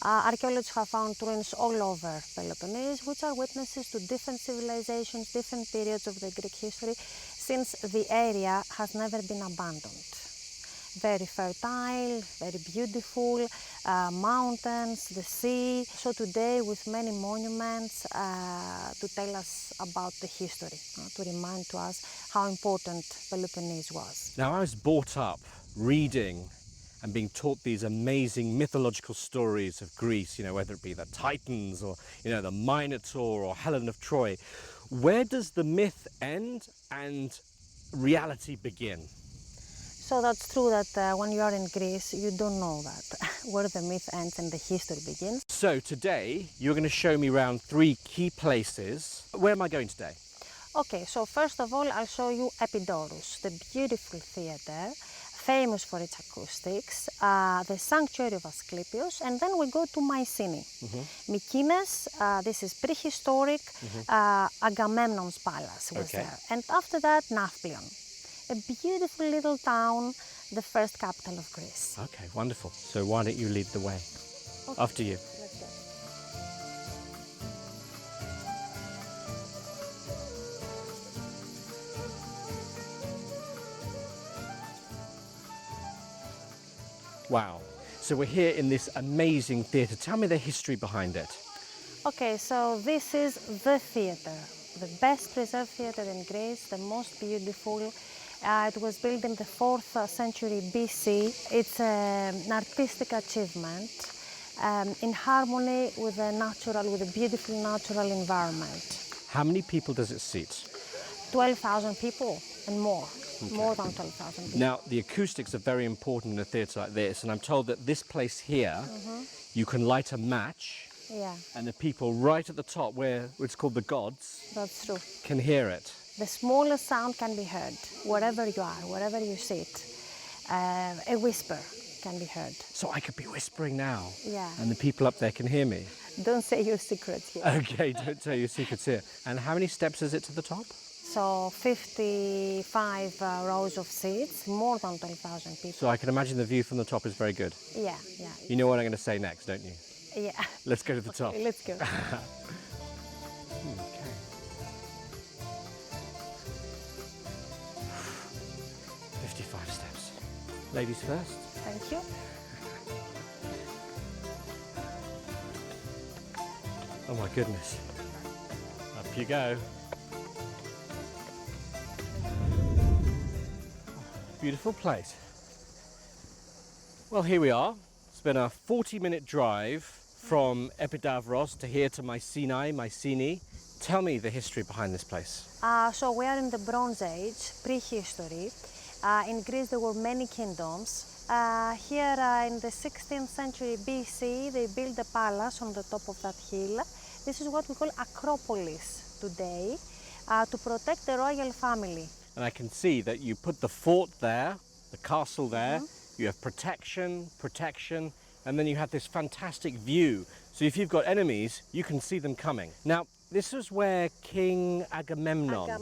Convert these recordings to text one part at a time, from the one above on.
Archaeologists have found ruins all over Peloponnese, which are witnesses to different civilizations, different periods of the Greek history, since the area has never been abandoned. Very fertile, very beautiful, mountains, the sea. So today, with many monuments to tell us about the history, to remind to us how important Peloponnese was. Now, I was brought up reading and being taught these amazing mythological stories of Greece, you know, whether it be the Titans or, you know, the Minotaur or Helen of Troy. Where does the myth end and reality begin? So that's true that when you are in Greece, you don't know that, where the myth ends and the history begins. So today, you're going to show me around 3 key places. Where am I going today? Okay, so first of all, I'll show you Epidaurus, the beautiful theatre, famous for its acoustics, the sanctuary of Asclepius, and then we go to Mycenae. Mycenae, this is prehistoric, Agamemnon's palace was there. And after that, Nafplio, a beautiful little town, the first capital of Greece. Okay, wonderful. So why don't you lead the way? Okay. After you. Let's go. Wow. So we're here in this amazing theatre. Tell me the history behind it. Okay, so this is the theatre, the best preserved theatre in Greece, the most beautiful. It was built in the 4th century BC. It's an artistic achievement in harmony with the natural, with a beautiful natural environment. How many people does it seat? 12,000 people and more. Okay. More than 12,000 people. Now, the acoustics are very important in a theatre like this, and I'm told that this place here, you can light a match, and the people right at the top, where it's called the gods, that's true, can hear it. The smallest sound can be heard, wherever you are, wherever you sit. A whisper can be heard. So I could be whispering now, yeah, and the people up there can hear me. Don't say your secrets here. Okay, don't tell your secrets here. And how many steps is it to the top? So 55 rows of seats, more than 12,000 people. So I can imagine the view from the top is very good. Yeah, yeah. You know what I'm going to say next, don't you? Yeah. Let's go to the top. Okay, let's go. Okay. 55 steps. Ladies first. Thank you. Oh my goodness. Up you go. Beautiful place. Well, here we are. It's been a 40-minute drive from Epidaurus to here to Mycenae. Tell me the history behind this place. So we are in the Bronze Age, prehistory. In Greece there were many kingdoms. Here in the 16th century BC they built a palace on the top of that hill. This is what we call Acropolis today, to protect the royal family. And I can see that you put the fort there, the castle there, you have protection, and then you have this fantastic view. So if you've got enemies, you can see them coming. Now, this is where King Agamemnon,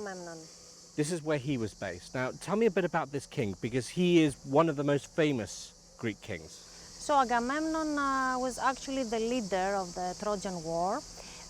this is where he was based. Now, tell me a bit about this king, because he is one of the most famous Greek kings. So Agamemnon was actually the leader of the Trojan War.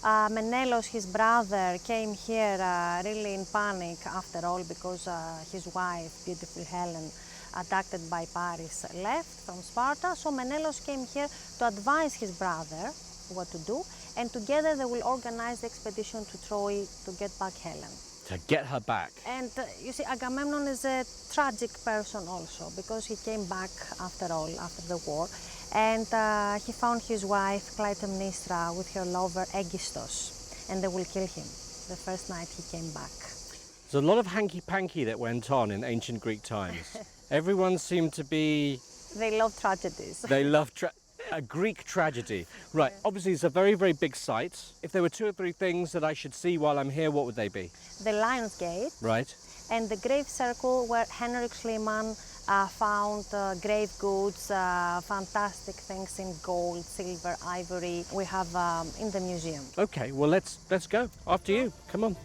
Menelaus, his brother, came here really in panic after all, because his wife, beautiful Helen, attacked by Paris, left from Sparta. So Menelaus came here to advise his brother what to do, and together they will organize the expedition to Troy to get back Helen. To get her back. And you see, Agamemnon is a tragic person also, because he came back after all, after the war. And he found his wife Clytemnestra with her lover Aegisthus, and they will kill him the first night he came back. There's a lot of hanky-panky that went on in ancient Greek times. Everyone seemed to be... They love tragedies. They love a Greek tragedy. Right, obviously it's a very, very big site. If there were 2 or 3 things that I should see while I'm here, what would they be? The Lion's Gate. Right. And the grave circle where Henrik Schliemann found grave goods, fantastic things in gold, silver, ivory. We have in the museum. Okay, well let's go. After you. Come on.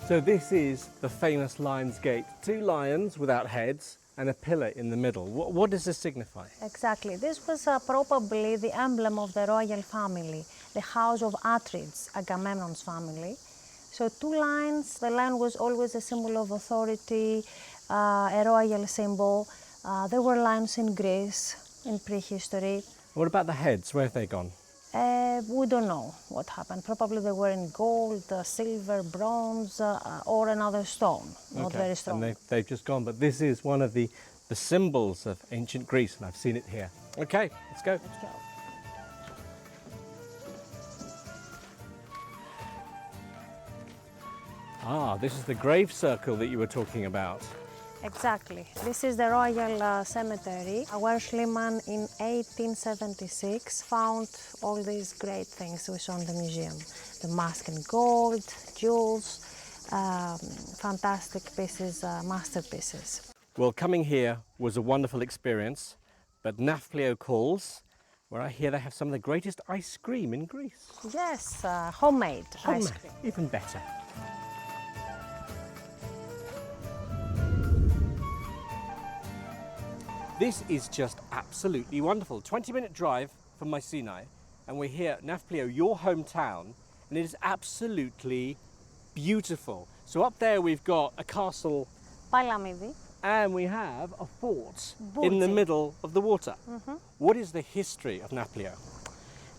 So this is the famous Lion's Gate. Two lions without heads and a pillar in the middle. What does this signify? Exactly. This was probably the emblem of the royal family, the house of Atrides, Agamemnon's family. So two lions, the lion was always a symbol of authority, a royal symbol. There were lions in Greece in prehistory. What about the heads? Where have they gone? We don't know what happened. Probably they were in gold, silver, bronze, or another stone. Not very strong. And they've just gone. But this is one of the symbols of ancient Greece, and I've seen it here. Okay, let's go. Let's go. Ah, this is the grave circle that you were talking about. Exactly. This is the Royal Cemetery, where Schliemann in 1876 found all these great things we saw in the museum. The mask in gold, jewels, fantastic pieces, masterpieces. Well, coming here was a wonderful experience, but Nafplio calls, where I hear they have some of the greatest ice cream in Greece. Yes, homemade ice cream. Even better. This is just absolutely wonderful. 20-minute drive from Mycenae, and we're here at Nfplio, your hometown, and it is absolutely beautiful. So up there we've got a castle, Palamidi. and we have a fort in Burgi. the middle of the water. What is the history of Nfplio?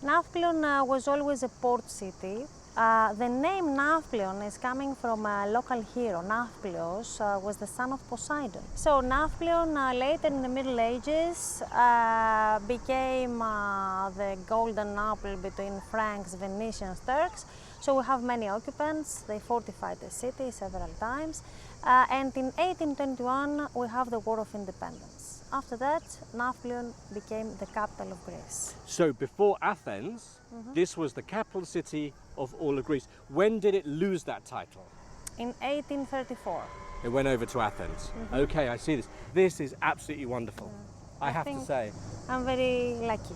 Nafplio was always a port city. The name Nafplio is coming from a local hero. Nafplios was the son of Poseidon. So Nafplio later in the Middle Ages became the golden apple between Franks, Venetians, Turks. So we have many occupants. They fortified the city several times. And in 1821 we have the War of Independence. After that, Nafplio became the capital of Greece. So before Athens, this was the capital city of all of Greece. When did it lose that title? In 1834. It went over to Athens. Okay, I see this. This is absolutely wonderful. I have to think say. I'm very lucky.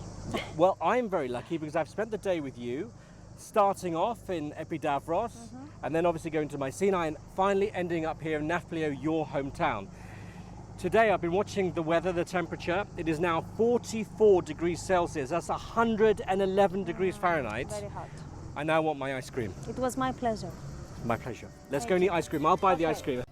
Well, I'm very lucky because I've spent the day with you, starting off in Epidaurus, and then obviously going to Mycenae, and finally ending up here in Nafplio, your hometown. Today I've been watching the weather, the temperature. It is now 44 degrees Celsius. That's 111 degrees Fahrenheit. Very hot. I now want my ice cream. It was my pleasure. My pleasure. Let's go and eat ice cream. I'll buy the ice cream.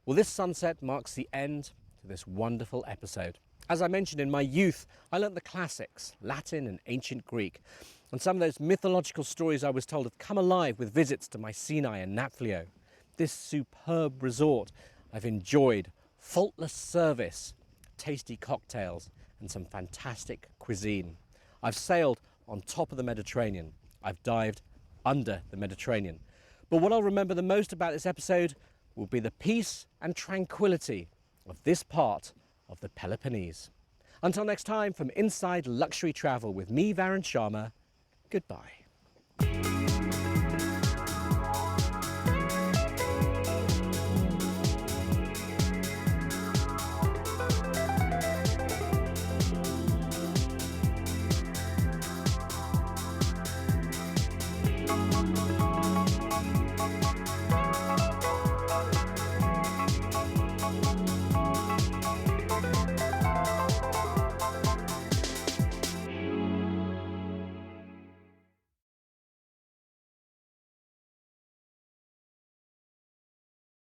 Well, this sunset marks the end to this wonderful episode. As I mentioned, in my youth, I learnt the classics, Latin and ancient Greek. And some of those mythological stories I was told have come alive with visits to Mycenae and Nfplio. This superb resort, I've enjoyed faultless service, tasty cocktails, and some fantastic cuisine. I've sailed on top of the Mediterranean. I've dived under the Mediterranean. But what I'll remember the most about this episode will be the peace and tranquility of this part of the Peloponnese. Until next time, from Inside Luxury Travel with me, Varun Sharma, goodbye.